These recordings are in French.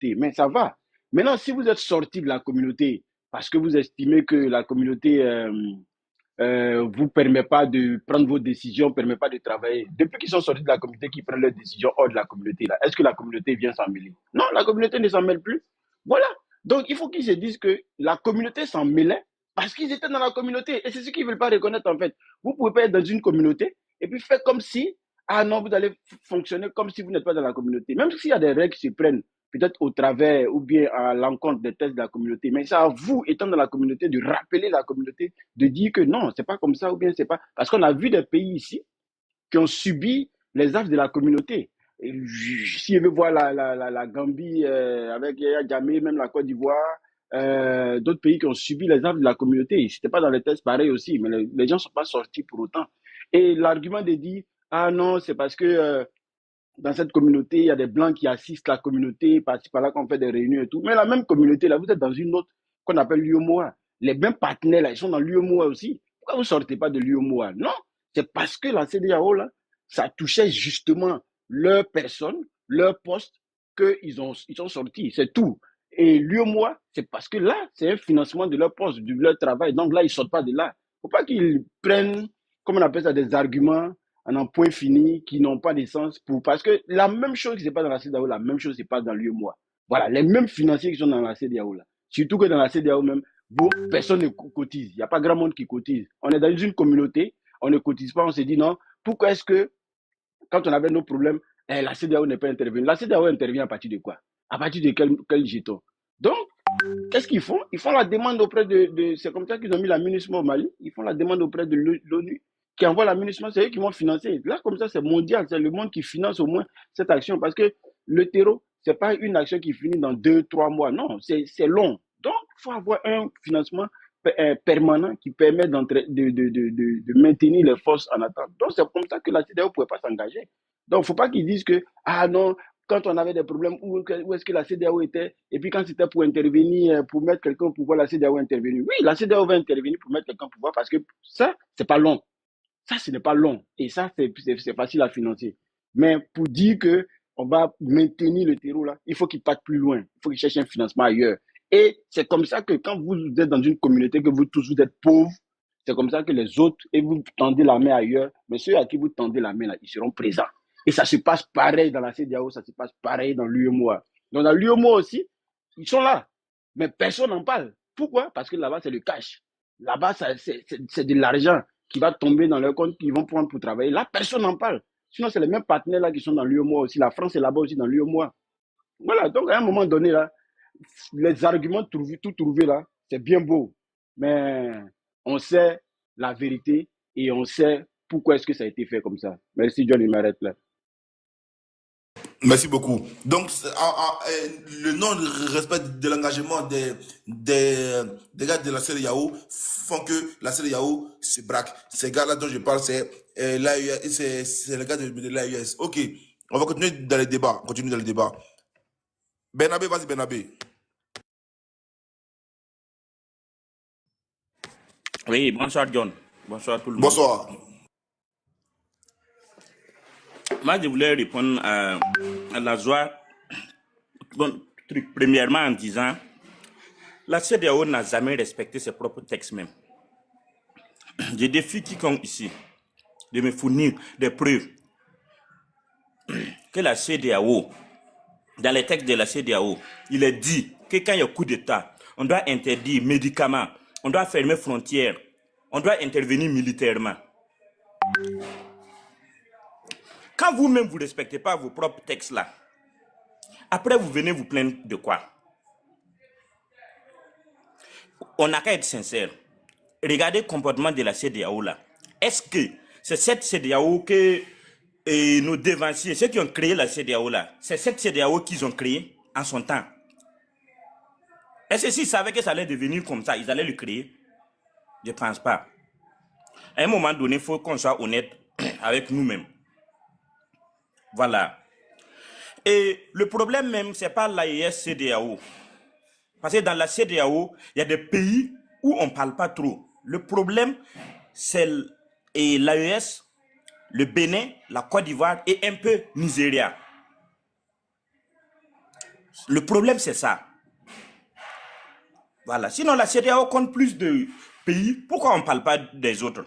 communauté, mais ça va. Maintenant, si vous êtes sorti de la communauté parce que vous estimez que la communauté vous permet pas de prendre vos décisions, permet pas de travailler. Depuis qu'ils sont sortis de la communauté, qu'ils prennent leurs décisions hors de la communauté, là, est-ce que la communauté vient s'en mêler? Non, la communauté ne s'en mêle plus. Voilà. Donc, il faut qu'ils se disent que la communauté s'en mêlait parce qu'ils étaient dans la communauté. Et c'est ce qu'ils ne veulent pas reconnaître, en fait. Vous ne pouvez pas être dans une communauté et puis faire comme si, ah non, vous allez fonctionner comme si vous n'êtes pas dans la communauté. Même s'il y a des règles qui se prennent, peut-être au travers ou bien à l'encontre des tests de la communauté. Mais c'est à vous, étant dans la communauté, de rappeler la communauté, de dire que non, c'est pas comme ça ou bien c'est pas. Parce qu'on a vu des pays ici qui ont subi les affres de la communauté. Et si je veux voir la Gambie avec Yaya Jammeh, même la Côte d'Ivoire, d'autres pays qui ont subi les affres de la communauté, c'était pas dans les tests pareil aussi, mais les gens sont pas sortis pour autant. Et l'argument de dire, ah non, c'est parce que dans cette communauté, il y a des blancs qui assistent la communauté, par-ci par-là, qu'on fait des réunions et tout. Mais la même communauté, là, vous êtes dans une autre qu'on appelle l'UEMOA. Les mêmes partenaires, là, ils sont dans l'UEMOA aussi. Pourquoi vous ne sortez pas de l'UEMOA? Non, c'est parce que la CEDEAO, là, ça touchait justement leur personne, leur poste, ils sont sortis. C'est tout. Et l'UEMOA, c'est parce que là, c'est un financement de leur poste, de leur travail. Donc là, ils ne sortent pas de là. Il ne faut pas qu'ils prennent, comme on appelle ça, des arguments en un point fini qui n'ont pas de sens parce que la même chose qui se passe dans la CEDEAO, la même chose se passe dans l'UEMOA. Voilà, les mêmes financiers qui sont dans la CEDEAO là. Surtout que dans la CEDEAO même, personne ne cotise. Il n'y a pas grand monde qui cotise. On est dans une communauté, on ne cotise pas, on se dit non, pourquoi est-ce que quand on avait nos problèmes, la CEDEAO n'est pas intervenue? La CEDEAO intervient à partir de quoi? À partir de quel jeton? Donc, qu'est-ce qu'ils font? Ils font la demande auprès c'est comme ça qu'ils ont mis la MINUSMA au Mali, ils font la demande auprès de l'ONU qui envoie la MINUSMA, c'est eux qui vont financer. Là, comme ça, c'est mondial, c'est le monde qui finance au moins cette action parce que le terreau, ce n'est pas une action qui finit dans 2-3 mois, non, c'est long. Donc, il faut avoir un financement permanent qui permet de maintenir les forces en attente. Donc, c'est comme ça que la CEDEAO ne pouvait pas s'engager. Donc, il ne faut pas qu'ils disent que, ah non, quand on avait des problèmes, où est-ce que la CEDEAO était? Et puis quand c'était pour intervenir, pour mettre quelqu'un au pouvoir, la CEDEAO a intervenu. Oui, la CEDEAO va intervenir pour mettre quelqu'un au pouvoir parce que ça, c'est pas long. Ça, ce n'est pas long. Et ça, c'est facile à financer. Mais pour dire que on va maintenir le terreau là, il faut qu'il parte plus loin. Il faut qu'il cherche un financement ailleurs. Et c'est comme ça que quand vous êtes dans une communauté, que vous tous vous êtes pauvres, c'est comme ça que les autres, et vous tendez la main ailleurs, mais ceux à qui vous tendez la main là, ils seront présents. Et ça se passe pareil dans la CEDEAO, ça se passe pareil dans l'UEMOA. Donc dans l'UEMOA aussi, ils sont là. Mais personne n'en parle. Pourquoi? Parce que là-bas, c'est le cash. Là-bas, c'est de l'argent qui va tomber dans leur compte, qu'ils vont prendre pour travailler. Là, personne n'en parle. Sinon, c'est les mêmes partenaires là qui sont dans l'UEMOA aussi. La France est là-bas aussi dans l'UEMOA. Voilà, donc à un moment donné, là, les arguments tout trouvés là, c'est bien beau. Mais on sait la vérité et on sait pourquoi est-ce que ça a été fait comme ça. Merci John, il m'arrête là. Merci beaucoup. Donc, le non-respect de l'engagement des gars de la CEDEAO font que la CEDEAO se braque. Ces gars-là dont je parle, c'est c'est les gars de l'AES. Ok, on va continuer dans le débat. Continue dans le débat. Bernabé, vas-y, Bernabé. Oui, bonsoir John. Bonsoir tout le monde. Bonsoir. Moi, je voulais répondre à la joie. Bon, premièrement, en disant, la CEDEAO n'a jamais respecté ses propres textes même. Je défie quiconque ici de me fournir des preuves que la CEDEAO, dans les textes de la CEDEAO, il est dit que quand il y a coup d'État, on doit interdire médicaments, on doit fermer frontières, on doit intervenir militairement. Quand vous-même, vous ne respectez pas vos propres textes là, après vous venez vous plaindre de quoi? On n'a qu'à être sincère. Regardez le comportement de la CEDEAO là. Est-ce que c'est cette CEDEAO que nos devanciers, ceux qui ont créé la CEDEAO là, c'est cette CEDEAO qu'ils ont créée en son temps? Est-ce que s'ils savaient que ça allait devenir comme ça, ils allaient le créer? Je ne pense pas. À un moment donné, il faut qu'on soit honnête avec nous-mêmes. Voilà. Et le problème même, ce n'est pas l'AES CEDEAO. Parce que dans la CEDEAO, il y a des pays où on ne parle pas trop. Le problème, c'est l'AES, le Bénin, la Côte d'Ivoire et un peu Nigeria. Le problème, c'est ça. Voilà. Sinon, la CEDEAO compte plus de pays. Pourquoi on ne parle pas des autres?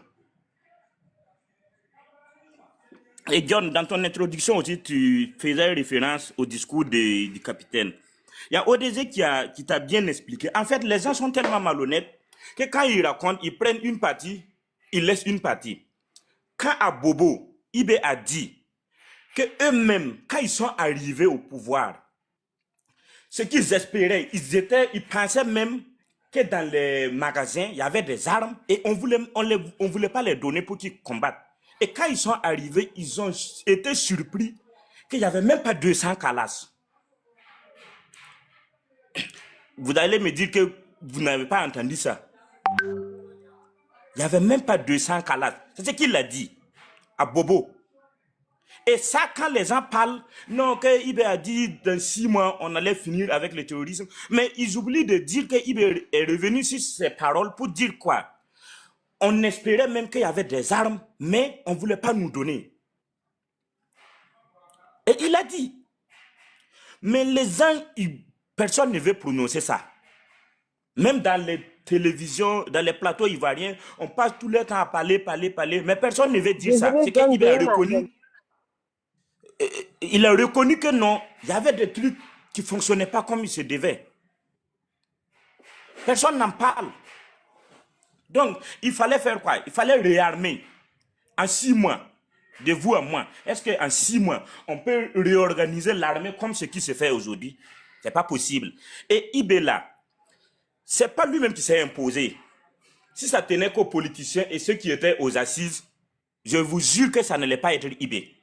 Et John, dans ton introduction aussi, tu faisais référence au discours du capitaine. Il y a ODZ qui t'a bien expliqué. En fait, les gens sont tellement malhonnêtes que quand ils racontent, ils prennent une partie, ils laissent une partie. Quand à Bobo, Ibé a dit que eux-mêmes, quand ils sont arrivés au pouvoir, ce qu'ils espéraient, ils pensaient même que dans les magasins, il y avait des armes et on voulait pas les donner pour qu'ils combattent. Et quand ils sont arrivés, ils ont été surpris qu'il n'y avait même pas 200 calas. Vous allez me dire que vous n'avez pas entendu ça. Il n'y avait même pas 200 calas. C'est ce qu'il a dit à Bobo. Et ça, quand les gens parlent, non, que Ibé a dit dans 6 mois, on allait finir avec le terrorisme. Mais ils oublient de dire que Ibé est revenu sur ses paroles pour dire quoi? On espérait même qu'il y avait des armes, mais on ne voulait pas nous donner. Et il a dit. Mais les gens, personne ne veut prononcer ça. Même dans les télévisions, dans les plateaux ivoiriens, on passe tout le temps à parler, mais personne ne veut dire ça. C'est qu'il a reconnu. Il a reconnu que non, il y avait des trucs qui ne fonctionnaient pas comme il se devait. Personne n'en parle. Donc, il fallait faire quoi? Il fallait réarmer en 6 mois, de vous à moi. Est-ce qu'en 6 mois, on peut réorganiser l'armée comme ce qui se fait aujourd'hui? Ce n'est pas possible. Et Ibé là, ce n'est pas lui-même qui s'est imposé. Si ça tenait qu'aux politiciens et ceux qui étaient aux assises, je vous jure que ça n'allait pas être Ibé.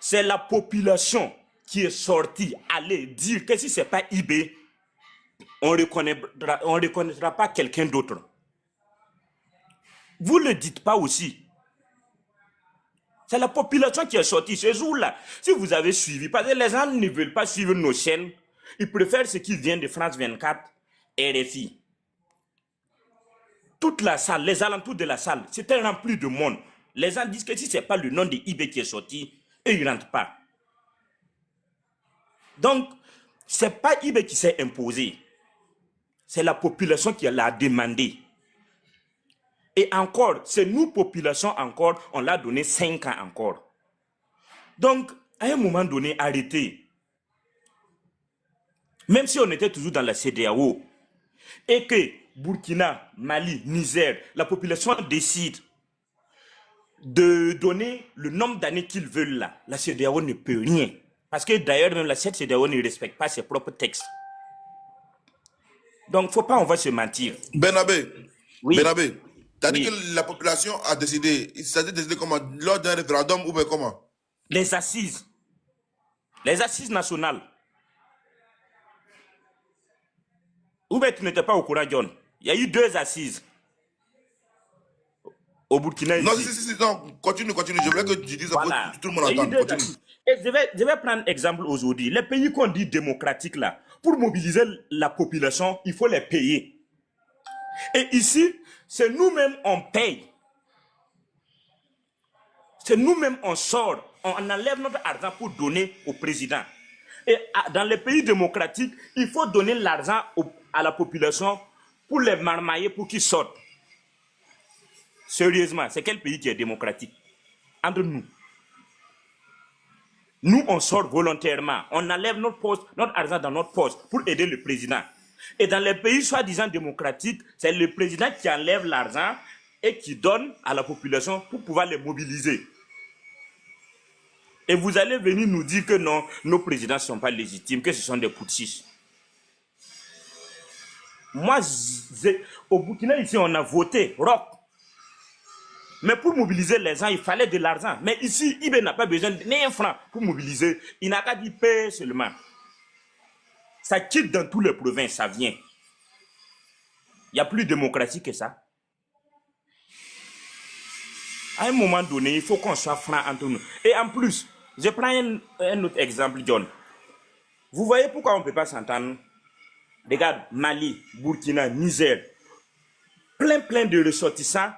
C'est la population qui est sortie aller dire que si ce n'est pas Ibé, on ne reconnaîtra pas quelqu'un d'autre. Vous ne le dites pas aussi. C'est la population qui est sortie ce jour-là. Si vous avez suivi, parce que les gens ne veulent pas suivre nos chaînes, ils préfèrent ce qui vient de France 24, RFI. Toute la salle, les alentours de la salle, c'était rempli de monde. Les gens disent que si ce n'est pas le nom de Ibé qui est sorti, eux, ils ne rentrent pas. Donc, ce n'est pas Ibé qui s'est imposé. C'est la population qui l'a demandé. Et encore, c'est nous, population, encore, on l'a donné 5 ans encore. Donc, à un moment donné, arrêtez. Même si on était toujours dans la CEDEAO, et que Burkina, Mali, Niger, la population décide de donner le nombre d'années qu'ils veulent là, la CEDEAO ne peut rien. Parce que d'ailleurs, même la CEDEAO ne respecte pas ses propres textes. Donc, il ne faut pas, on va se mentir. Benabé, Oui. Benabé, tu as dit Oui. que la population a décidé. Il s'agit de décider comment? Lors d'un référendum ou bien comment? Les assises nationales. Ou bien tu n'étais pas au courant, John? Il y a eu 2 assises au Burkina ici. Non, si, non, continue. Je voulais que tu dises ça pour Voilà. que tout le monde Il y a eu entende. 2 Continue. assises. Et je vais prendre exemple aujourd'hui. Les pays qu'on dit démocratiques là, pour mobiliser la population, il faut les payer. Et ici, c'est nous-mêmes on paye. C'est nous-mêmes on sort, on enlève notre argent pour donner au président. Et dans les pays démocratiques, il faut donner l'argent à la population pour les marmailler, pour qu'ils sortent. Sérieusement, c'est quel pays qui est démocratique? Entre nous. Nous, on sort volontairement. On enlève notre argent dans notre poste pour aider le président. Et dans les pays soi-disant démocratiques, c'est le président qui enlève l'argent et qui donne à la population pour pouvoir les mobiliser. Et vous allez venir nous dire que non, nos présidents ne sont pas légitimes, que ce sont des putschistes. Moi, au Burkina, ici, on a voté ROC. Mais pour mobiliser les gens, il fallait de l'argent. Mais ici, Ibé n'a pas besoin d'un franc pour mobiliser. Il n'a qu'à dire payer seulement. Ça quitte dans toutes les provinces, ça vient. Il n'y a plus de démocratie que ça. À un moment donné, il faut qu'on soit franc entre nous. Et en plus, je prends un autre exemple, John. Vous voyez pourquoi on ne peut pas s'entendre? Regarde, Mali, Burkina, Niger, plein de ressortissants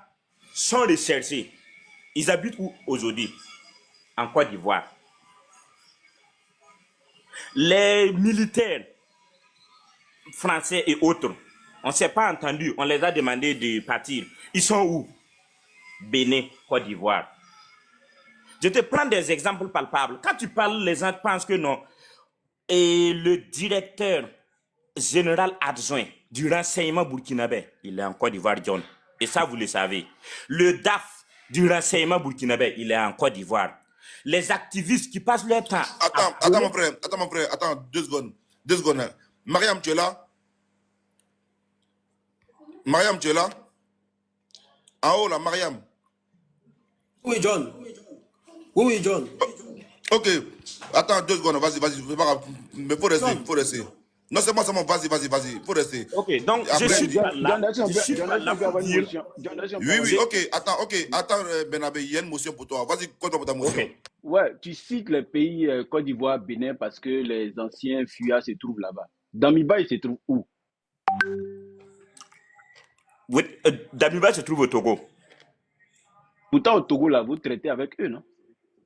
sont recherchés. Ils habitent où aujourd'hui? En Côte d'Ivoire. Les militaires français et autres, on ne s'est pas entendu, on les a demandé de partir. Ils sont où? Bénin, Côte d'Ivoire. Je te prends des exemples palpables. Quand tu parles, les gens pensent que non. Et le directeur général adjoint du renseignement burkinabé, il est en Côte d'Ivoire, John. Et ça, vous le savez. Le DAF du renseignement burkinabé, il est en Côte d'Ivoire. Les activistes qui passent leur temps... Attends, mon frère, attends, 2 secondes. 2 secondes. Hein. Mariam, tu es là? Mariam, tu es là? En haut, là, Mariam. Oui, John. Oui, John. Ok. Attends 2 secondes. Vas-y. Mais faut rester. Non, c'est moi, vas-y. Faut rester. Ok, donc après, je suis là pour dire... Oui, ok. Attends, Benabé, il y a une motion pour toi. Vas-y, continue ta motion. Okay. Ouais, tu cites les pays Côte d'Ivoire, Bénin, parce que les anciens fuyards se trouvent là-bas. Damiba, il se trouve où? Damiba se trouve au Togo. Pourtant, au Togo, là, vous traitez avec eux, non?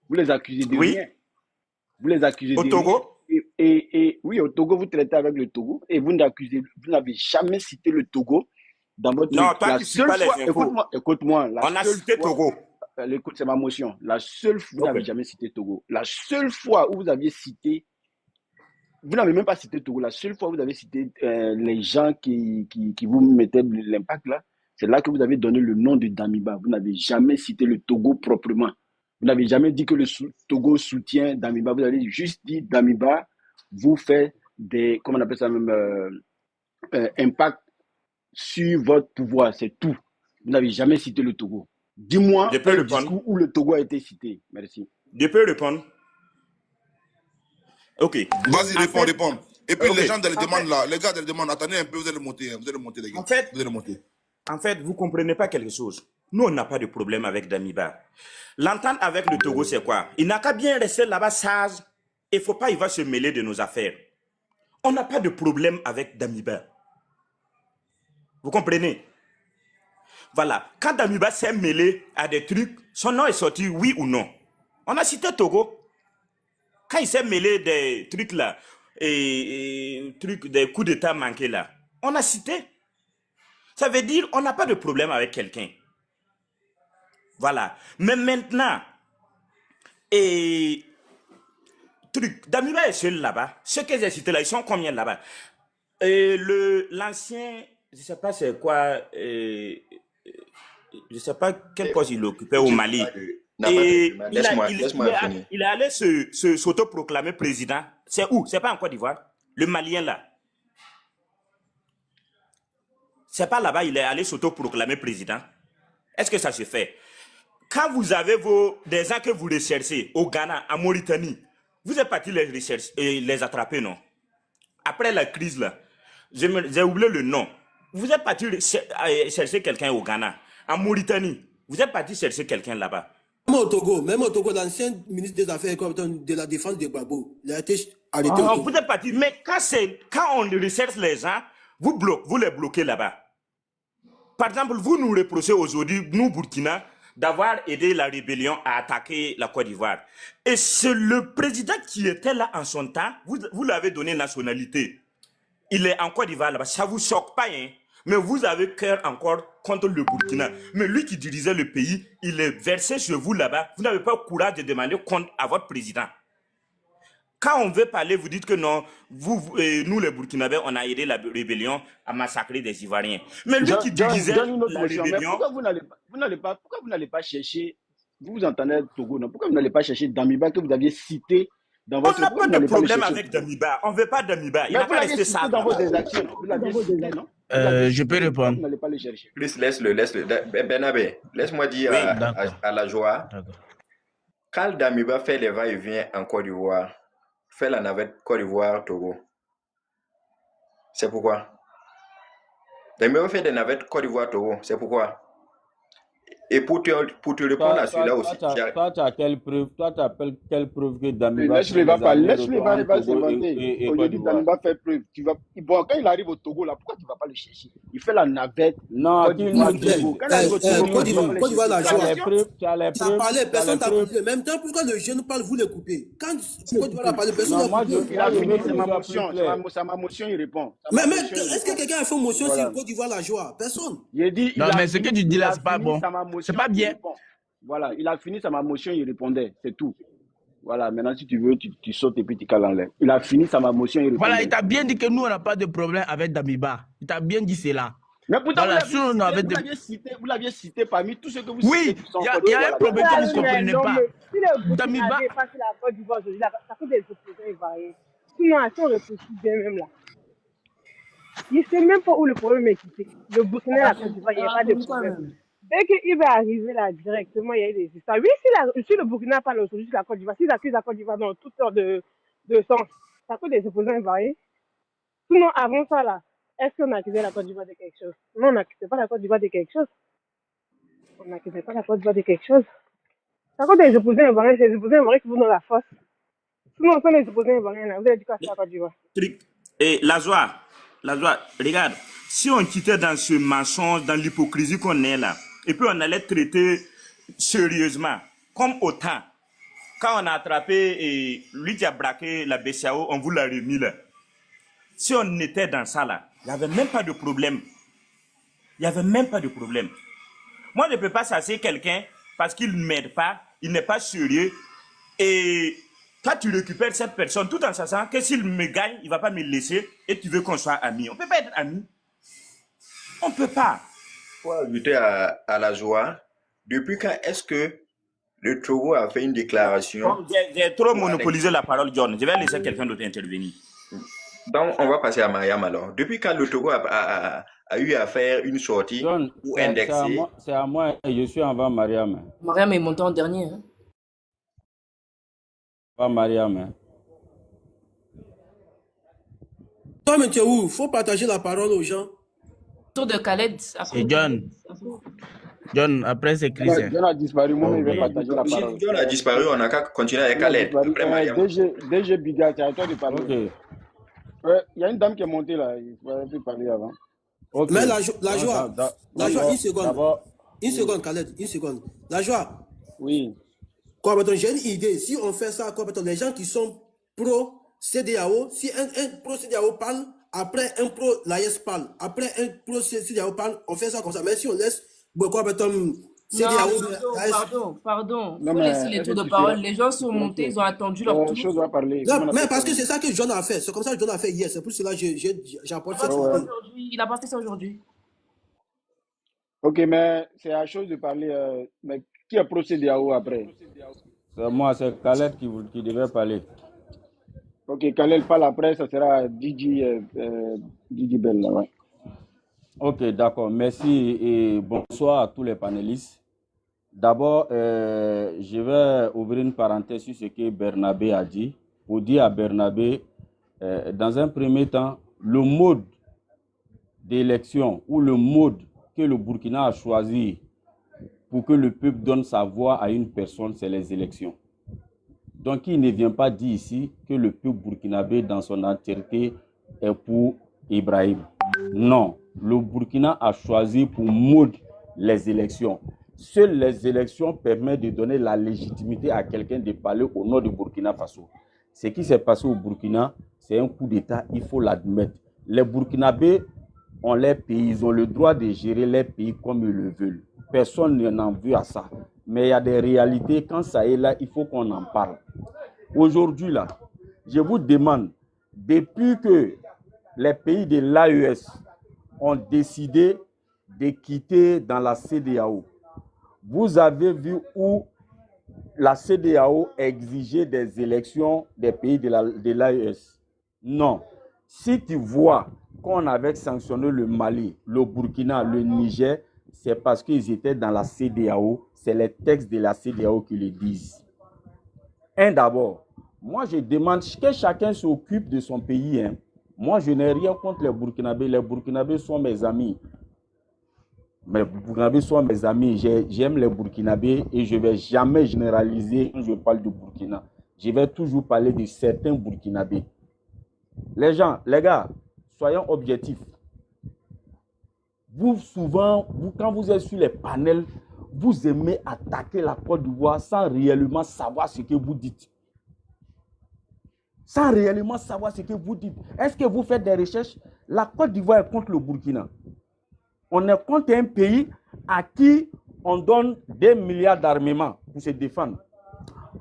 Vous les accusez de Oui. rien. Vous les accusez de Au Togo? rien. Et oui, au Togo, vous traitez avec le Togo et vous n'avez jamais cité le Togo dans votre... Non, toi, la tu ne suis pas les infos. Écoute-moi. On a cité Togo. Écoute, c'est ma motion. La seule fois, vous n'avez jamais cité Togo. La seule fois où vous aviez cité... Vous n'avez même pas cité Togo. La seule fois où vous avez cité les gens qui vous mettaient l'impact là, c'est là que vous avez donné le nom de Damiba. Vous n'avez jamais cité le Togo proprement. Vous n'avez jamais dit que le Togo soutient Damiba. Vous avez juste dit Damiba vous fait des, comment on appelle ça même, impact sur votre pouvoir. C'est tout. Vous n'avez jamais cité le Togo. Dis-moi un discours où le Togo a été cité. Merci. Je peux répondre? Ok. Vas-y, réponds. Et puis les gens les demandent là, les gars les demandent, attendez un peu, vous allez monter les gars. En fait, vous ne comprenez pas quelque chose. Nous, on n'a pas de problème avec Damiba. L'entente avec le Togo, c'est quoi? Il n'a qu'à bien rester là-bas sage. Il ne faut pas, il va se mêler de nos affaires. On n'a pas de problème avec Damiba. Vous comprenez? Voilà. Quand Damiba s'est mêlé à des trucs, son nom est sorti, oui ou non. On a cité Togo. Quand il s'est mêlé des trucs là, des coups d'État manqués là, on a cité. Ça veut dire on n'a pas de problème avec quelqu'un. Voilà. Mais maintenant, Damiba est seul là-bas. Ceux que j'ai cités là, ils sont combien là-bas? L'ancien, je ne sais pas c'est quoi, je ne sais pas quel poste il occupait au Mali. Il est allé s'autoproclamer président. C'est où? C'est pas en Côte d'Ivoire. Le Malien là. C'est pas là-bas, il est allé s'autoproclamer président. Est-ce que ça se fait? Quand vous avez des gens que vous recherchez au Ghana, en Mauritanie, vous êtes parti les rechercher et les attraper, non? Après la crise là, j'ai oublié le nom. Vous êtes parti chercher quelqu'un au Ghana. En Mauritanie, vous êtes parti chercher quelqu'un là-bas. Même au Togo, l'ancien ministre des Affaires de la Défense de Gbagbo, il a été arrêté. Vous êtes parti, mais quand on recherche les gens, vous les bloquez là-bas. Par exemple, vous nous reprochez aujourd'hui, nous Burkina, d'avoir aidé la rébellion à attaquer la Côte d'Ivoire. Et c'est le président qui était là en son temps, vous l'avez donné nationalité. Il est en Côte d'Ivoire là-bas, ça ne vous choque pas, hein? Mais vous avez cœur encore contre le Burkina. Mais lui qui dirigeait le pays, il est versé chez vous là-bas. Vous n'avez pas le courage de demander compte à votre président. Quand on veut parler, vous dites que non, nous les Burkinabés, on a aidé la rébellion à massacrer des Ivoiriens. Mais lui qui dirigeait la rébellion... Pourquoi vous n'allez pas chercher, vous entendez Togo, non? Pourquoi vous n'allez pas chercher Damiba que vous aviez cité dans votre... On n'a pas de problème avec Damiba. On ne veut pas Damiba. Il n'a pas resté ça. Dans vos actions, vous l'aviez cité, non? Je peux répondre. Vous n'allez pas le chercher. Chris, laisse-le. Benabé, laisse-moi dire à la joie. Quand Damiba fait les va-et-vient en Côte d'Ivoire, fait la navette Côte d'Ivoire-Togo, c'est pourquoi? Damiba fait des navettes Côte d'Ivoire-Togo, c'est pourquoi? Et pour te répondre à celui-là aussi, toi, tu as quelle preuve? Toi, tu appelles quelle preuve que Damiba Laisse-le, il va parler. Laisse-le, il va Togo s'inventer. et Côte Aujourd'hui, d'Ivoire? Damiba fait preuve. Bon, quand il arrive au Togo, là, pourquoi tu ne vas pas le chercher? Il fait la navette. Non, Côte d'Ivoire, qui Togo. Quand il arrive au Togo, Côte d'Ivoire, la tu as joie. les preuves, tu as les Tu as preuves, parlé, tu as personne les t'a preuves. coupé. Même temps, pourquoi le jeune parle, vous l'écoutez? Quand Côte d'Ivoire a parlé, personne Non, n'a moi, coupé. il a fini, c'est ma je sois motion. plus clair. C'est ma motion, il répond. Mais est-ce que quelqu'un a fait motion Voilà. sur Côte d'Ivoire, la joie? Personne. Il dit, Non, mais ce que tu dis là, c'est pas bon. C'est pas bien. Voilà, il a fini sa motion, il répondait, c'est tout. Voilà, maintenant si tu veux, tu sautes et puis tu cales en l'air. Il a fini sa motion, il répondait. Voilà, il t'a bien dit que nous, on n'a pas de problème avec Damiba. Il t'a bien dit cela. Mais pourtant, Voilà, vous l'aviez cité parmi tous ceux que vous oui, citez. il y a un problème que vous ne comprenez pas. Si le Damiba Burkina pas sur la Côte d'Ivoire aujourd'hui, ça fait des opposants ivoiriens. Sinon, si on réfléchit bien même là, il ne sait même pas où le problème est quitté. Le Burkina et la Côte d'Ivoire, il n'y a pas de problème. Dès qu'il va arriver là directement, il y a des histoires. Oui, si le Burkina parle aujourd'hui sur la Côte d'Ivoire, s'ils accusent la Côte d'Ivoire dans toutes sortes de sens, ça fait des opposants ivoiriens. Sinon, avant ça là, est-ce qu'on accusait la Côte d'Ivoire de quelque chose? Non, on n'accusait pas la Côte d'Ivoire de quelque chose. On n'accusait pas la Côte d'Ivoire de quelque chose. Ça fait des opposants ivoiriens, c'est des opposants ivoiriens qui vont dans la force. Sinon, on sont les opposants ivoiriens là. Vous avez dit quoi sur la Côte d'Ivoire? Et la joie, regarde, si on quittait dans ce mensonge, dans l'hypocrisie qu'on est là, et puis on allait traiter sérieusement, comme autant, quand on a attrapé et lui qui a braqué la BCAO, on vous l'a remis là. Si on était dans ça là, il n'y avait même pas de problème. Il n'y avait même pas de problème. Moi, je ne peux pas chasser quelqu'un parce qu'il ne m'aide pas, il n'est pas sérieux, et toi, tu récupères cette personne tout en sachant que s'il me gagne, il ne va pas me laisser et tu veux qu'on soit amis. On ne peut pas être amis. On ne peut pas. Pour ajouter à la joie, depuis quand est-ce que le Togo a fait une déclaration? J'ai trop monopolisé la parole, John. Je vais laisser quelqu'un d'autre intervenir. Donc, on va passer à Mariam alors. Depuis quand le Togo a eu à faire une sortie John, ou indexer? c'est à moi, et je suis avant Mariam. Mariam est monté en dernier. Hein. Pas Mariam. Toi, mais tu es où? Il faut partager la parole aux gens. Tour de Khaled. Et John, après c'est Christian. John a disparu, moi, il va partager la parole. Si John a disparu, on n'a qu'à continuer avec Khaled. Après Mariam. DG Biga, c'est à toi de parler. Ok. Il y a une dame qui est montée là, il fallait plus parler avant. Ok. Mais la joie, une seconde. D'abord, Une seconde, Khaled, une seconde. La joie. Oui. Quoi, j'ai une idée. Si on fait ça, les gens qui sont pro-CDAO, si un pro-CDAO parle, après un pro-l'AES parle, après un pro-CDAO parle, on fait ça comme ça. Mais si on laisse, CDAO, pardon. Il faut laisser les tours de parole. Les gens sont montés, ils ont attendu leur tour. Chose à parler. Non, mais parce que c'est ça que John a fait. C'est comme ça que John a fait hier. C'est pour cela que j'apporte ça. Il a passé ça aujourd'hui. Ok, mais c'est la chose de parler. Mais qui a procédé à où après? c'est moi, c'est Khaled qui devait parler. Ok, quand elle parle après, ça sera Didi Bell. Là, ouais. Ok, d'accord. Merci et bonsoir à tous les panélistes. D'abord, je vais ouvrir une parenthèse sur ce que Bernabé a dit. Pour dire à Bernabé, dans un premier temps, le mode d'élection ou le mode que le Burkina a choisi pour que le peuple donne sa voix à une personne, c'est les élections. Donc, il ne vient pas dire ici que le peuple burkinabé dans son entièreté est pour Ibrahim. Non, le Burkina a choisi pour mode les élections. Seules les élections permettent de donner la légitimité à quelqu'un de parler au nom du Burkina Faso. Ce qui s'est passé au Burkina, c'est un coup d'État, il faut l'admettre. Les Burkinabés ont les pays, ils ont le droit de gérer les pays comme ils le veulent. Personne n'en veut à ça. Mais il y a des réalités, quand ça est là, il faut qu'on en parle. Aujourd'hui, là, je vous demande, depuis que les pays de l'AES ont décidé de quitter dans la CEDEAO, vous avez vu où la CEDEAO exigeait des élections des pays de l'AES? Non. Si tu vois qu'on avait sanctionné le Mali, le Burkina, le Niger, c'est parce qu'ils étaient dans la CEDEAO. C'est les textes de la CEDEAO qui le disent. D'abord, moi je demande que chacun s'occupe de son pays. Moi je n'ai rien contre les Burkinabés. Les Burkinabés sont mes amis. Mais les Burkinabés sont mes amis. J'aime les Burkinabés et je ne vais jamais généraliser quand je parle de Burkina. Je vais toujours parler de certains Burkinabés. Les gens, les gars, soyons objectifs. Vous, souvent, quand vous êtes sur les panels, vous aimez attaquer la Côte d'Ivoire sans réellement savoir ce que vous dites. Sans réellement savoir ce que vous dites. Est-ce que vous faites des recherches? La Côte d'Ivoire est contre le Burkina. On est contre un pays à qui on donne des milliards d'armements pour se défendre.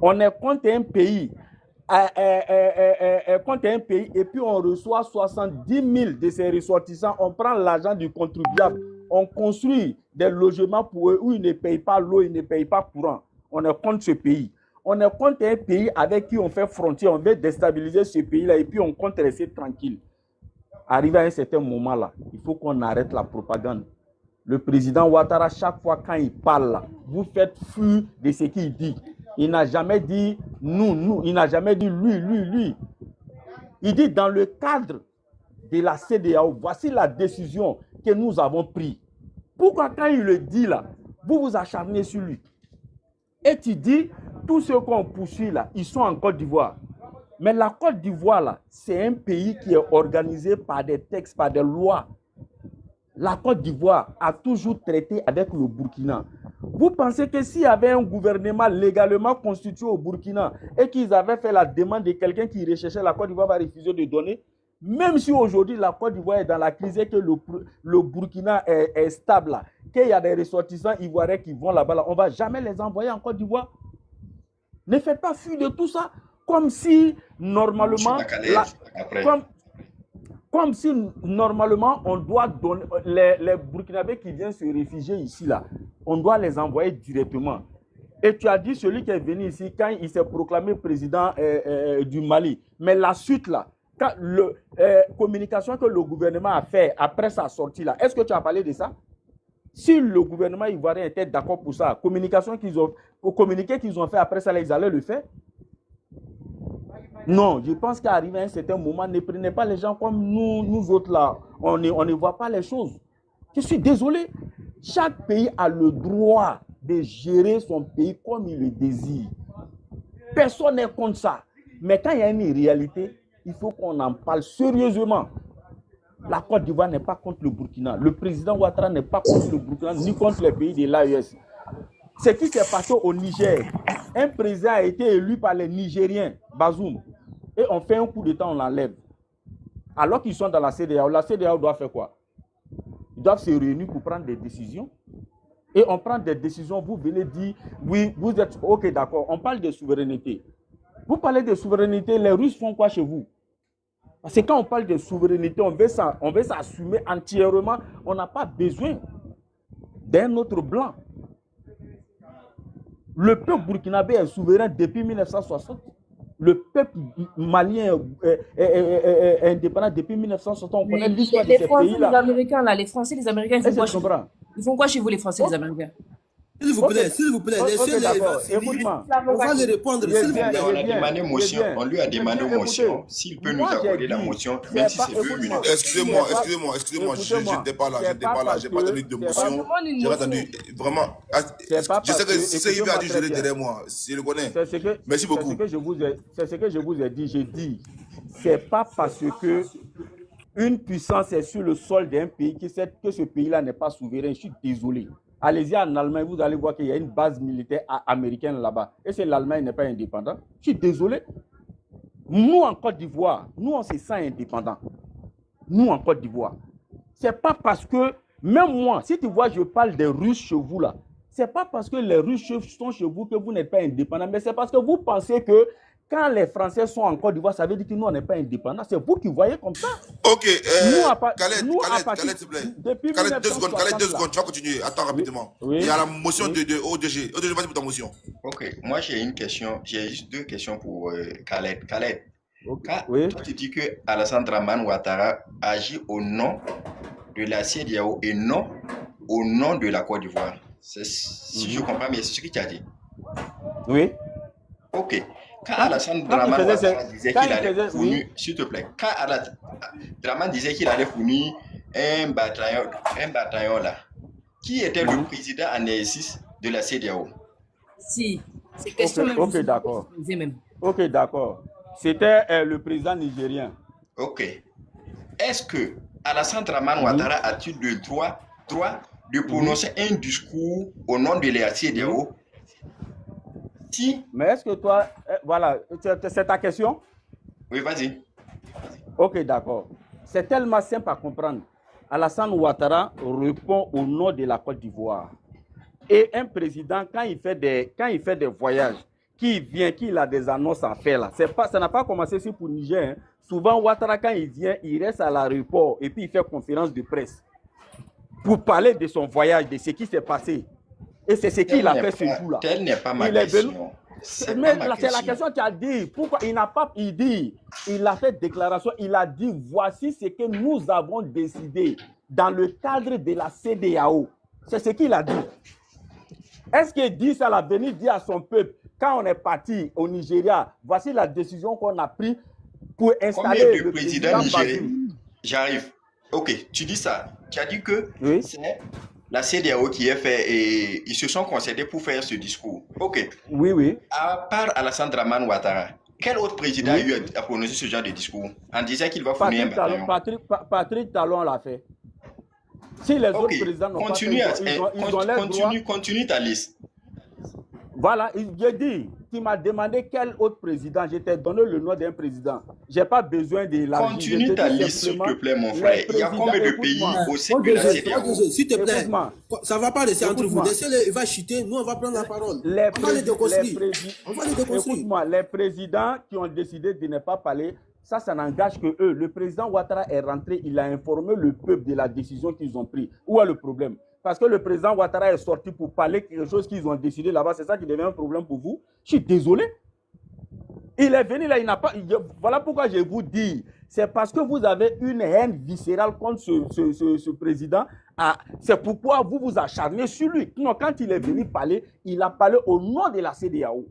On est contre un pays, et puis on reçoit 70 000 de ses ressortissants. On prend l'argent du contribuable. On construit des logements pour eux où ils ne payent pas l'eau, ils ne payent pas courant. On est contre ce pays. On est contre un pays avec qui on fait frontière. On veut déstabiliser ce pays-là et puis on compte rester tranquille. Arrivé à un certain moment là, il faut qu'on arrête la propagande. Le président Ouattara, chaque fois quand il parle là, vous faites fuir de ce qu'il dit. Il n'a jamais dit nous, il n'a jamais dit lui. Il dit dans le cadre de la CEDEAO, voici la décision que nous avons prise. Pourquoi quand il le dit là, vous vous acharnez sur lui? Et tu dis, tous ceux qu'on poursuit là, ils sont en Côte d'Ivoire. Mais la Côte d'Ivoire là, c'est un pays qui est organisé par des textes, par des lois. La Côte d'Ivoire a toujours traité avec le Burkina. Vous pensez que s'il y avait un gouvernement légalement constitué au Burkina et qu'ils avaient fait la demande de quelqu'un qui recherchait, la Côte d'Ivoire va refuser de donner? Même si aujourd'hui la Côte d'Ivoire est dans la crise et que le Burkina est stable, qu'il y a des ressortissants ivoiriens qui vont là-bas, on ne va jamais les envoyer en Côte d'Ivoire. Ne faites pas fuir de tout ça comme si normalement, comme si normalement on doit donner les Burkinabés qui viennent se réfugier ici là, on doit les envoyer directement. Et tu as dit celui qui est venu ici quand il s'est proclamé président du Mali. Mais la suite là, communication que le gouvernement a fait après sa sortie là, est-ce que tu as parlé de ça? Si le gouvernement ivoirien était d'accord pour ça, communication qu'ils ont, communiqué qu'ils ont fait après ça, là, ils allaient le faire? Non, je pense qu'arrivé à un certain moment, ne prenez pas les gens comme nous autres là, on ne voit pas les choses. Je suis désolé, chaque pays a le droit de gérer son pays comme il le désire. Personne n'est contre ça. Mais quand il y a une réalité, il faut qu'on en parle sérieusement. La Côte d'Ivoire n'est pas contre le Burkina. Le président Ouattara n'est pas contre le Burkina, ni contre les pays de l'AES. Ce qui s'est passé au Niger, un président a été élu par les Nigériens, Bazoum, et on fait un coup de temps, on l'enlève. Alors qu'ils sont dans la CEDEAO doit faire quoi? Ils doivent se réunir pour prendre des décisions. Et on prend des décisions, vous venez dire, oui, vous êtes, ok, d'accord, on parle de souveraineté. Vous parlez de souveraineté, les Russes font quoi chez vous? Parce que quand on parle de souveraineté, on veut s'assumer entièrement. On n'a pas besoin d'un autre blanc. Le peuple burkinabé est souverain depuis 1960. Le peuple malien est indépendant depuis 1960. On connaît l'histoire de ces pays-là. Les Américains, là, les Français, les Américains, ils font quoi chez vous, les Français, les Américains? S'il vous plaît, laissez les... On va les répondre, s'il vous plaît. On a demandé motion, on lui a demandé motion, s'il peut nous accorder la motion, même si c'est 2 minutes. Excusez-moi, je n'étais pas là, j'ai pas donné de motion, j'ai pas donné, vraiment, je sais que ce qu'il a dit, je l'ai derrière moi, je le connais. Merci beaucoup. C'est ce que je vous ai dit, j'ai dit, c'est pas parce que une puissance est sur le sol d'un pays que ce pays-là n'est pas souverain, je suis désolé. Allez-y en Allemagne, vous allez voir qu'il y a une base militaire américaine là-bas. Et c'est l'Allemagne n'est pas indépendante. Je suis désolé. Nous, en Côte d'Ivoire, nous, on se sent indépendants. Nous, en Côte d'Ivoire. Ce n'est pas parce que, même moi, si tu vois, je parle des Russes chez vous là, ce n'est pas parce que les Russes sont chez vous que vous n'êtes pas indépendants, mais c'est parce que vous pensez que quand les Français sont en Côte d'Ivoire, ça veut dire que nous, on n'est pas indépendants. C'est vous qui voyez comme ça. Ok, Khaled, s'il te plaît. Khaled, 2 secondes, tu vas continuer. Attends rapidement. Oui. Il y a la motion de ODG. ODG, vas-y pour ta motion. Ok, moi j'ai une question, j'ai juste 2 questions pour Khaled. Khaled, toi tu dis que Alassane Dramane Ouattara agit au nom de la CEDEAO et non au nom de la Côte d'Ivoire. Si je comprends bien, c'est ce que tu as dit. Oui. Ok. Quand Alassane Dramane Ouattara disait qu'il allait fournir, s'il te plaît, quand Alassane Dramane disait qu'il allait fournir un bataillon là, qui était le président en exercice de la CEDEAO? Si, c'est question même. Ok, d'accord. Ok, d'accord. C'était le président nigérien. Ok. Est-ce que Alassane Dramane Ouattara a-t-il le droit de prononcer un discours au nom de la CEDEAO? Si. Mais est-ce que toi, voilà, c'est ta question? Oui, vas-y. Ok, d'accord. C'est tellement simple à comprendre. Alassane Ouattara répond au nom de la Côte d'Ivoire. Et un président, quand il fait des voyages, qu'il a des annonces à faire là, ça n'a pas commencé ici pour Niger. Hein. Souvent, Ouattara, quand il vient, il reste à l'aéroport et puis il fait conférence de presse pour parler de son voyage, de ce qui s'est passé. Et c'est ce qu'il a fait ce jour-là. Telle n'est pas ma question. Mais c'est la question qu'il a dit. Pourquoi il n'a pas dit, il a fait déclaration, il a dit voici ce que nous avons décidé dans le cadre de la CEDEAO. C'est ce qu'il a dit. Est-ce qu'il dit ça, il a venu dire à son peuple, quand on est parti au Nigeria, voici la décision qu'on a prise pour installer le président nigérien. J'arrive. Ok, tu dis ça. Tu as dit que c'est la CEDEAO qui est fait et ils se sont concédés pour faire ce discours. Ok. Oui. À part Alassane Dramane Ouattara, quel autre président a eu à prononcer ce genre de discours en disant qu'il va fournir un bataillon? Patrick Talon l'a fait. Si les autres présidents n'ont pas fait, continue ta liste. Voilà, j'ai dit, tu m'as demandé quel autre président, je t'ai donné le nom d'un président. Je n'ai pas besoin de la Continue ta liste, s'il te plaît, mon frère. Il y a combien de pays au sein de la CEDEAO? S'il te plaît, ça ne va pas rester entre vous. Laissez-le, il va chuter, nous on va prendre la parole. On va les déconstruire. Écoute-moi, les présidents qui ont décidé de ne pas parler, ça n'engage que eux. Le président Ouattara est rentré, il a informé le peuple de la décision qu'ils ont prise. Où est le problème? Parce que le président Ouattara est sorti pour parler de quelque chose qu'ils ont décidé là-bas. C'est ça qui devient un problème pour vous. Je suis désolé. Il est venu là, il n'a pas... Voilà pourquoi je vous dis. C'est parce que vous avez une haine viscérale contre ce président. C'est pourquoi vous vous acharnez sur lui. Non, quand il est venu parler, il a parlé au nom de la CEDEAO.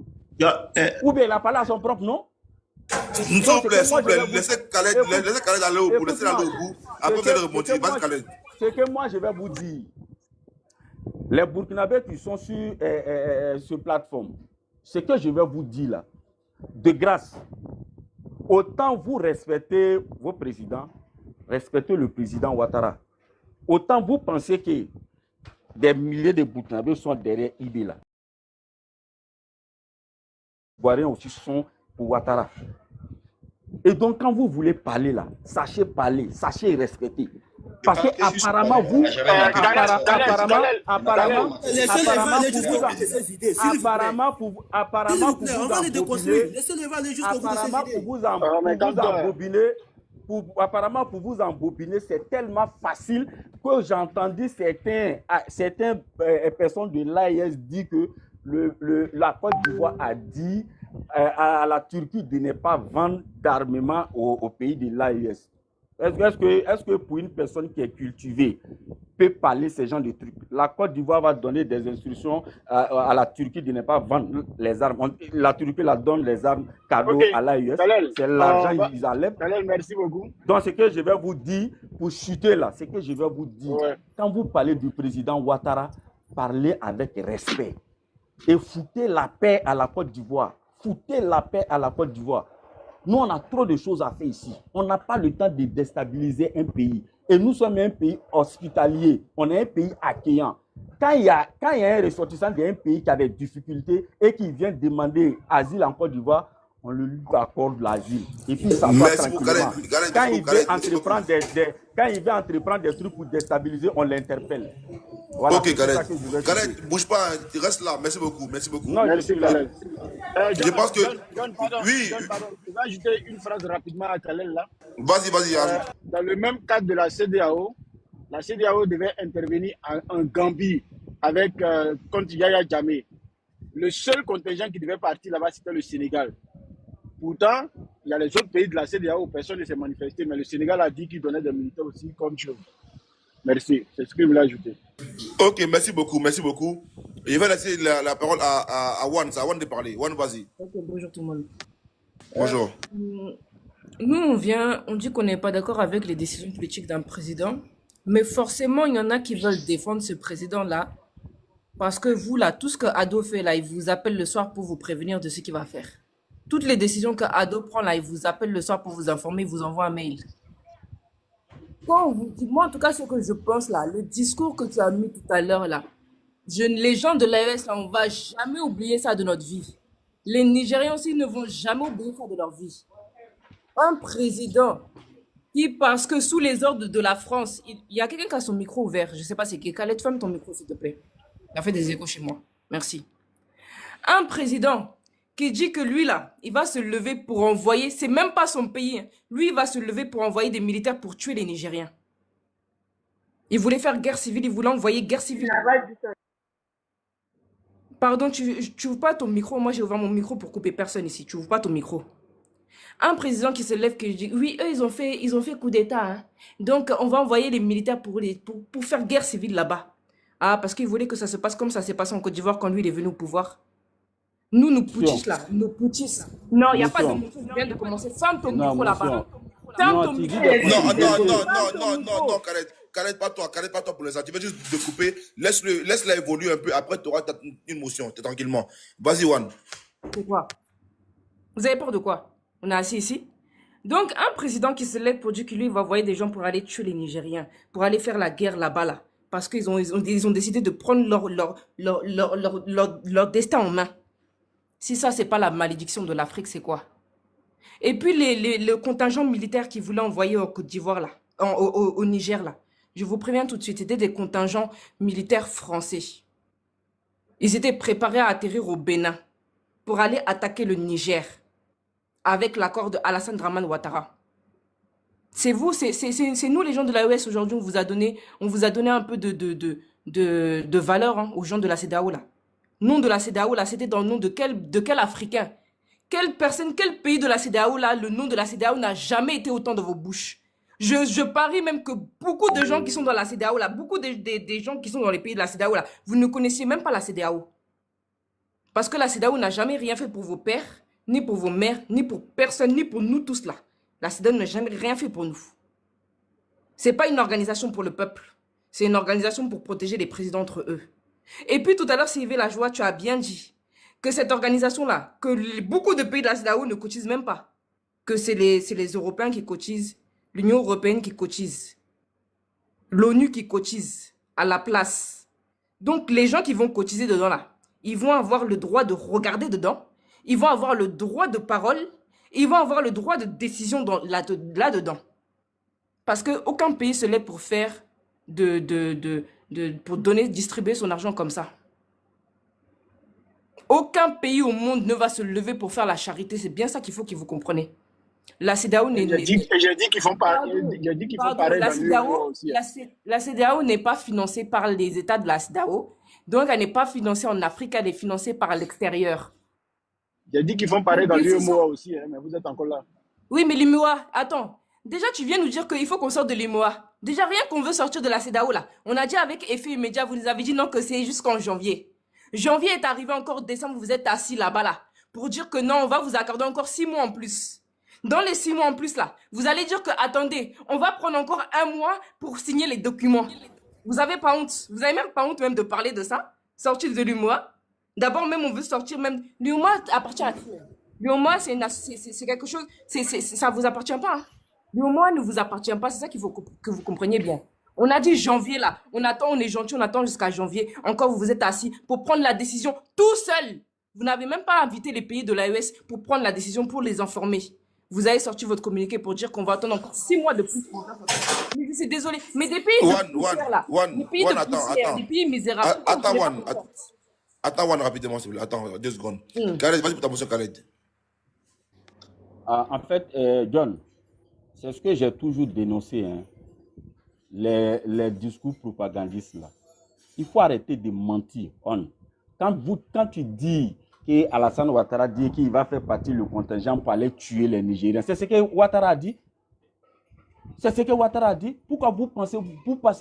Ou bien il a parlé à son propre nom. S'il vous plaît, laissez Khaled aller au bout. Laissez aller au bout. Après, vous allez remonter. Vas-y, Khaled. Ce que moi, je vais vous dire. Les Burkinabés qui sont sur cette plateforme, ce que je vais vous dire là, de grâce, autant vous respectez vos présidents, respectez le président Ouattara, autant vous pensez que des milliers de Burkinabés sont derrière IB là. Les Ivoiriens aussi sont pour Ouattara. Et donc, quand vous voulez parler là, sachez parler, sachez respecter. Parce que apparemment vous, apparemment pour vous embobiner, c'est tellement facile que j'ai entendu certaines personnes de l'AIS dire que la Côte d'Ivoire a dit à la Turquie de ne pas vendre d'armement au pays de l'AIS. Est-ce que pour une personne qui est cultivée peut parler ce genre de trucs? La Côte d'Ivoire va donner des instructions à la Turquie de ne pas vendre les armes. La Turquie la donne les armes cadeaux à l'AIS. C'est l'argent qu'ils enlèvent. Merci beaucoup. Donc, ce que je vais vous dire, pour chuter là, ce que je vais vous dire, quand vous parlez du président Ouattara, parlez avec respect. Et foutez la paix à la Côte d'Ivoire. Foutez la paix à la Côte d'Ivoire. Nous, on a trop de choses à faire ici. On n'a pas le temps de déstabiliser un pays. Et nous sommes un pays hospitalier. On est un pays accueillant. Quand il y a un ressortissant d'un pays qui a des difficultés et qui vient demander asile en Côte d'Ivoire, on lui accorde l'asile. Et puis, ça va tranquillement. Quand il veut entreprendre des trucs pour déstabiliser, on l'interpelle. Voilà, ok, Khaled, bouge pas, reste là. Merci beaucoup. Non, merci, Khaled. Je pense que... Oui. Je vais ajouter une phrase rapidement à Khaled là. Vas-y. Dans le même cadre de la CEDEAO devait intervenir en Gambie avec contre Yaya Jammeh. Le seul contingent qui devait partir là-bas, c'était le Sénégal. Pourtant, il y a les autres pays de la CEDEAO où personne ne s'est manifesté, mais le Sénégal a dit qu'il donnait des militaires aussi comme chose. Merci, c'est ce que je voulais ajouter. Ok, merci beaucoup. Je vais laisser la parole à Wan, c'est à Wan de parler. Wan, vas-y. Ok, bonjour tout le monde. Bonjour. Nous, on dit qu'on n'est pas d'accord avec les décisions politiques d'un président, Mais forcément, il y en a qui veulent défendre ce président-là. Parce que vous, là, tout ce que Ado fait, là, il vous appelle le soir pour vous prévenir de ce qu'il va faire. Toutes les décisions que Ado prend, là, il vous appelle le soir pour vous informer, il vous envoie un mail. Quand on vous dit, moi, en tout cas, ce que je pense, là, le discours que tu as mis tout à l'heure, là, les gens de l'AES, là, on va jamais oublier ça de notre vie. Les Nigériens aussi ne vont jamais oublier ça de leur vie. Un président qui, parce que sous les ordres de la France, il y a quelqu'un qui a son micro ouvert, je ne sais pas c'est qui. Khaled, ferme ton micro, s'il te plaît. Il a fait des échos chez moi. Merci. Un président qui dit que lui, là, il va se lever pour envoyer, c'est même pas son pays, hein. Lui, il va se lever pour envoyer des militaires pour tuer les Nigériens. Il voulait faire guerre civile, il voulait envoyer guerre civile. Pardon, tu ouvres pas ton micro. Moi, j'ai ouvert mon micro pour couper personne ici. Tu ouvres pas ton micro. Un président qui se lève, qui dit, oui, eux, ils ont fait coup d'État. Hein. Donc, on va envoyer les militaires pour faire guerre civile là-bas. Ah, parce qu'ils voulaient que ça se passe comme ça s'est passé en Côte d'Ivoire quand lui, il est venu au pouvoir. Nous putschistes là. Nous putschistes. Non, il n'y a pas de micro. Je viens de commencer. Ferme ton micro là-bas. Ferme ton micro. Non, Khaled, pas toi pour l'instant. Tu veux juste te couper. Laisse-la évoluer un peu. Après, tu auras une motion, tranquillement. Vas-y, Wan. Pourquoi? Vous avez peur de quoi? On est assis ici. Donc, un président qui se lève pour dire que lui, il va envoyer des gens pour aller tuer les Nigériens, pour aller faire la guerre là-bas, là. Parce qu'ils ont décidé de prendre leur destin en main. Si ça, c'est pas la malédiction de l'Afrique, c'est quoi? Et puis, le contingent militaire qu'ils voulaient envoyer au Côte d'Ivoire, là, au Niger, là. Je vous préviens tout de suite, c'était des contingents militaires français. Ils étaient préparés à atterrir au Bénin pour aller attaquer le Niger avec l'accord de Alassane Dramane Ouattara. C'est vous, c'est nous les gens de l'AES aujourd'hui, on vous a donné un peu de valeur hein, aux gens de la CEDEAO là. Nom de la CEDEAO là, c'était dans le nom de quel Africain? Quelle personne, quel pays de la CEDEAO là, le nom de la CEDEAO n'a jamais été autant dans vos bouches? Je parie même que beaucoup de gens qui sont dans la CEDEAO là, beaucoup des gens qui sont dans les pays de la CEDEAO là, vous ne connaissiez même pas la CEDEAO. Parce que la CEDEAO n'a jamais rien fait pour vos pères, ni pour vos mères, ni pour personne, ni pour nous tous là. La CEDEAO n'a jamais rien fait pour nous. C'est pas une organisation pour le peuple. C'est une organisation pour protéger les présidents entre eux. Et puis tout à l'heure, Sylvie Lajoie, tu as bien dit que cette organisation-là, que beaucoup de pays de la CEDEAO ne cotisent même pas. Que c'est les Européens qui cotisent, l'Union européenne qui cotise, l'ONU qui cotise à la place. Donc les gens qui vont cotiser dedans là, ils vont avoir le droit de regarder dedans, ils vont avoir le droit de parole, ils vont avoir le droit de décision là-dedans. Parce qu'aucun pays se lève pour faire pour distribuer son argent comme ça. Aucun pays au monde ne va se lever pour faire la charité. C'est bien ça qu'il faut que vous compreniez. La CEDEAO n'est pas... J'ai dit qu'ils font pareil dans l'UEMOA aussi. La CEDEAO n'est pas financée par les États de la CEDEAO. Donc, elle n'est pas financée en Afrique, elle est financée par l'extérieur. J'ai dit qu'ils font pareil dans l'UEMOA aussi, hein, mais vous êtes encore là. Oui, mais l'UEMOA, attends. Déjà, tu viens nous dire qu'il faut qu'on sorte de l'UEMOA. Déjà, rien qu'on veut sortir de la CEDEAO, là. On a dit avec effet immédiat, vous nous avez dit non, que c'est jusqu'en janvier. Janvier est arrivé encore décembre, vous êtes assis là-bas, là. Pour dire que non, on va vous accorder encore 6 mois en plus. Dans les 6 mois en plus, là, vous allez dire que, attendez, on va prendre encore 1 mois pour signer les documents. Vous avez pas honte. Vous avez même pas honte même de parler de ça. Sortir de l'UEMOA. D'abord, même, on veut sortir même... L'UEMOA appartient à qui? L'UEMOA, c'est quelque chose... ça vous appartient pas. Hein. L'UEMOA ne vous appartient pas. C'est ça qu'il faut que vous compreniez bien. On a dit janvier, là. On attend, on est gentil, on attend jusqu'à janvier. Encore, vous vous êtes assis pour prendre la décision tout seul. Vous n'avez même pas invité les pays de l'AES pour prendre la décision, pour les informer. Vous avez sorti votre communiqué pour dire qu'on va attendre encore 6 mois de plus. Mais je suis désolé. Mais des pays de poussière, là. Des pays de poussière, des pays misérables. Attends, rapidement, s'il vous plaît. Attends, 2 secondes. Khaled, vas-y pour ta motion, Khaled. En fait, John, c'est ce que j'ai toujours dénoncé, hein, les discours propagandistes, là. Il faut arrêter de mentir. Quand tu dis qu'Alassane Ouattara dit qu'il va faire partie le contingent pour aller tuer les Nigériens, c'est ce que Ouattara a dit. C'est ce que Ouattara a dit. Pourquoi vous passez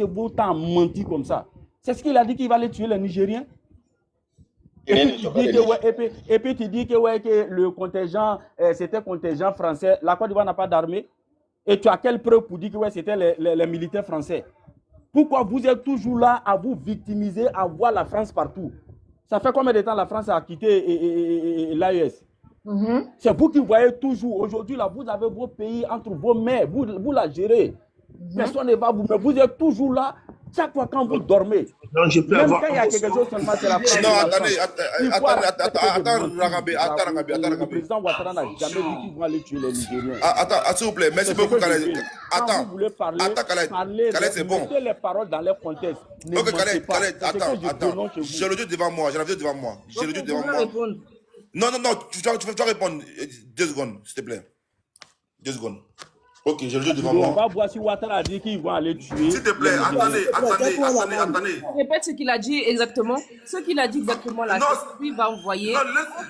vos temps à mentir comme ça? C'est ce qu'il a dit, qu'il va aller tuer les Nigériens. Et puis tu dis que le contingent, c'était contingent français. La Côte d'Ivoire n'a pas d'armée. Et tu as quelle preuve pour dire que c'était les militaires français? Pourquoi vous êtes toujours là à vous victimiser, à voir la France partout? Ça fait combien de temps la France a quitté l'AES? C'est vous qui voyez toujours. Aujourd'hui, là, vous avez vos pays entre vos mains. Vous la gérez. Personne ne va vous... Mais vous êtes toujours là. Chaque fois quand vous dormez. Non, je peux même avoir... quand il y a quelque chose seulement, c'est la France. Non, attendez, Le président Ouattara n'a jamais dit qu'ils vont aller tuer les Nigériens. Attends, s'il vous plaît. Merci beaucoup, Khaled. Attends, vous voulez parler, Khaled, c'est bon. Mettez les paroles dans les contextes. Ok, Khaled, attends. J'ai le Dieu devant moi. J'ai la vidéo devant moi. J'ai le Dieu devant moi. Non, tu dois répondre 2 secondes, s'il te plaît. 2 secondes. Ok, j'ai le jeu devant moi. On va voir si Ouattara a dit qu'ils vont aller tuer. S'il te plaît, attendez. Répète ce qu'il a dit exactement. Ce qu'il a dit exactement là. Lui va envoyer.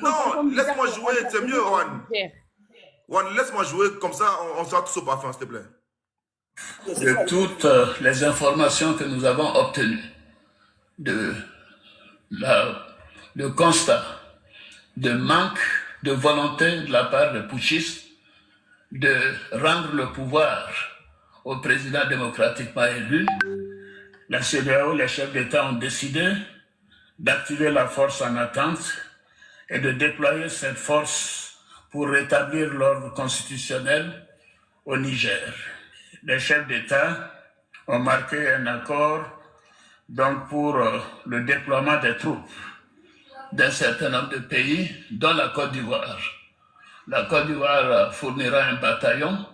Non, laisse-moi jouer, c'est mieux, Juan. Juan, laisse-moi jouer, comme ça, on sera tous au parfum, s'il te plaît. De toutes les informations que nous avons obtenues, le constat de manque de volonté de la part des putschistes de rendre le pouvoir au président démocratiquement élu, la CEDEAO, les chefs d'État ont décidé d'activer la force en attente et de déployer cette force pour rétablir l'ordre constitutionnel au Niger. Les chefs d'État ont marqué un accord donc pour le déploiement des troupes d'un certain nombre de pays, dont la Côte d'Ivoire. La Côte d'Ivoire fournira un bataillon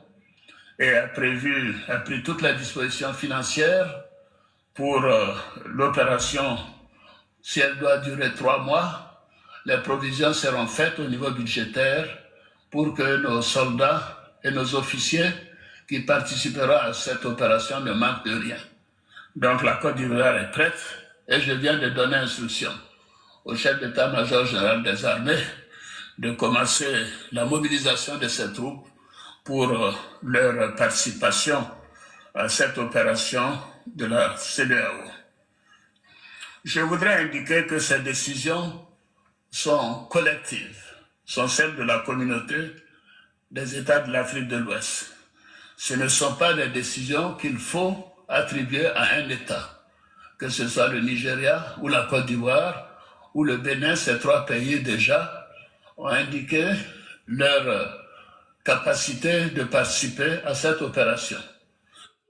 et a pris toutes les dispositions financières pour l'opération. Si elle doit durer 3 mois, les provisions seront faites au niveau budgétaire pour que nos soldats et nos officiers qui participeront à cette opération ne manquent de rien. Donc la Côte d'Ivoire est prête et je viens de donner instruction au chef d'état-major général des armées de commencer la mobilisation de ces troupes pour leur participation à cette opération de la CEDEAO. Je voudrais indiquer que ces décisions sont collectives, sont celles de la communauté des États de l'Afrique de l'Ouest. Ce ne sont pas des décisions qu'il faut attribuer à un État, que ce soit le Nigeria ou la Côte d'Ivoire ou le Bénin. Ces 3 pays déjà ont indiqué leur capacité de participer à cette opération.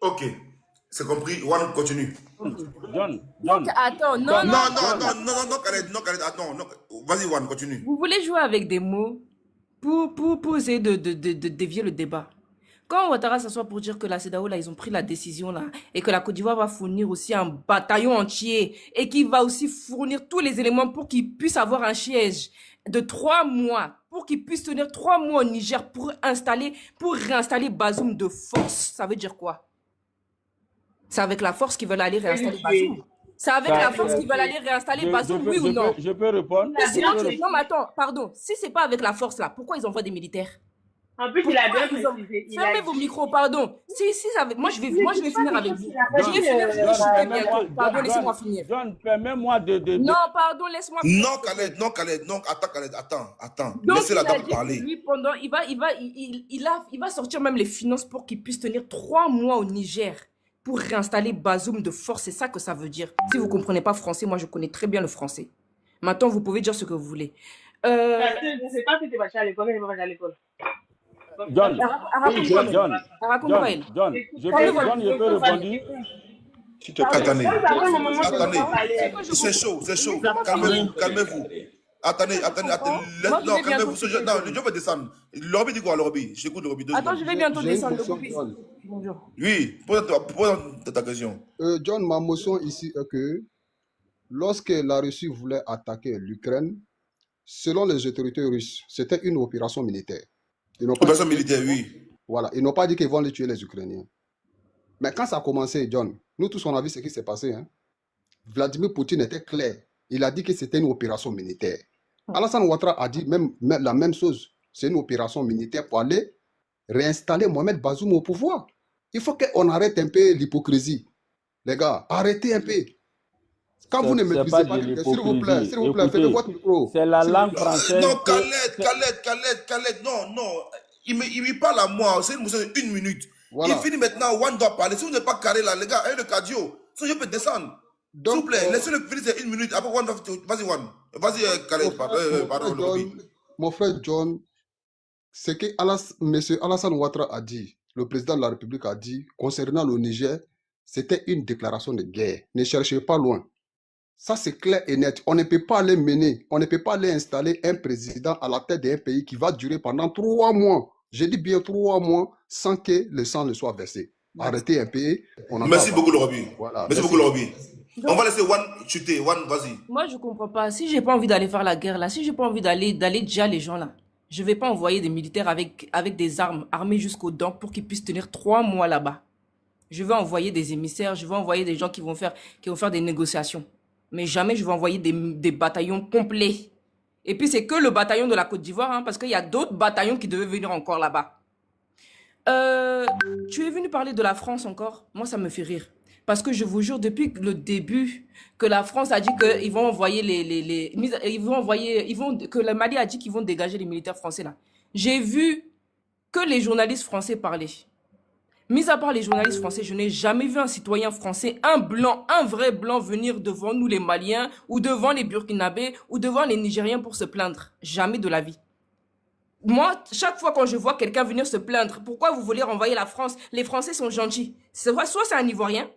Ok, c'est compris. Juan, continue. John. Attends, non, Khaled, attends. Vas-y, Juan, continue. Vous voulez jouer avec des mots pour essayer de dévier le débat. Quand Ouattara s'assoit pour dire que la CEDEAO, là, ils ont pris la décision, là, et que la Côte d'Ivoire va fournir aussi un bataillon entier, et qu'il va aussi fournir tous les éléments pour qu'ils puissent avoir un siège de 3 mois, pour qu'ils puissent tenir 3 mois au Niger pour réinstaller Bazoum de force, ça veut dire quoi? C'est avec la force qu'ils veulent aller réinstaller Bazoum. C'est avec la force qu'ils veulent aller réinstaller Bazoum, oui ou non? Je peux répondre. Non, mais attends, pardon. Si c'est pas avec la force, là, pourquoi ils envoient des militaires? En plus, il a bien précisé. Fermez vos micros, pardon. Moi, je vais finir avec vous. Je vais finir bientôt. Pardon, laissez-moi finir. John, permets-moi de... Non, pardon, laisse-moi finir. Non, Khaled, attends. Donc, laissez la dame parler. Lui, il va sortir même les finances pour qu'il puisse tenir 3 mois au Niger pour réinstaller Bazoum de force. C'est ça que ça veut dire. Si vous ne comprenez pas français, moi, je connais très bien le français. Maintenant, vous pouvez dire ce que vous voulez. Je ne sais pas si tu vas à l'école, mais je vais à l'école. John, je peux répondre. Attendez. C'est chaud. Calmez-vous. Attendez. Non, calmez-vous. Non, le job va descendre. Le lobby dit quoi, le lobby? J'écoute le lobby. Attends, je vais bientôt descendre le lobby. Bonjour. Oui, pose ta question. John, ma motion ici est que lorsque la Russie voulait attaquer l'Ukraine, selon les autorités russes, c'était une opération militaire. Opération militaire, oui. Voilà, ils n'ont pas dit qu'ils vont les tuer les Ukrainiens. Mais quand ça a commencé, John, nous tous on a vu ce qui s'est passé. Hein? Vladimir Poutine était clair. Il a dit que c'était une opération militaire. Alassane Ouattara a dit même la même chose. C'est une opération militaire pour aller réinstaller Mohamed Bazoum au pouvoir. Il faut qu'on arrête un peu l'hypocrisie. Les gars, arrêtez un peu. Quand vous ne maîtrisez pas, s'il vous plaît, faites votre micro. C'est la langue française. Non, Khaled, non. Il parle à moi, c'est une motion de 1 minute. Voilà. Il finit maintenant, Juan doit parler. Si vous n'êtes pas carré là, les gars, le cardio, So, je peux descendre. S'il vous Donc, plaît, laissez-le finir, c'est 1 minute. Après, vas-y, One. Vas-y, Khaled. Pardon, Lobby. mon frère John, ce que M. Alassane Ouattara a dit, le président de la République a dit concernant le Niger, c'était une déclaration de guerre. Ne cherchez pas loin. Ça, c'est clair et net. On ne peut pas les mener, on ne peut pas les installer un président à la tête d'un pays qui va durer pendant 3 mois. Je dis bien 3 mois sans que le sang ne soit versé. Arrêtez un pays. Merci beaucoup, Lobby. Voilà, merci beaucoup, Lobby. On va laisser One chuter. One, vas-y. Moi, je comprends pas. Si j'ai pas envie d'aller faire la guerre là, si j'ai pas envie d'aller déjà les gens là, je vais pas envoyer des militaires avec des armes armés jusqu'aux dents pour qu'ils puissent tenir 3 mois là-bas. Je vais envoyer des émissaires, je vais envoyer des gens qui vont faire des négociations. Mais jamais je vais envoyer des bataillons complets. Et puis c'est que le bataillon de la Côte d'Ivoire, hein, parce qu'il y a d'autres bataillons qui devaient venir encore là-bas. Tu es venu parler de la France encore? Moi, ça me fait rire. Parce que je vous jure, depuis le début, que la France a dit qu'ils vont envoyer que le Mali a dit qu'ils vont dégager les militaires français là. J'ai vu que les journalistes français parlaient. Mis à part les journalistes français, je n'ai jamais vu un citoyen français, un blanc, un vrai blanc venir devant nous les Maliens ou devant les Burkinabés ou devant les Nigériens pour se plaindre. Jamais de la vie. Moi, chaque fois quand je vois quelqu'un venir se plaindre, pourquoi vous voulez renvoyer la France? Les Français sont gentils. Soit c'est un Ivoirien,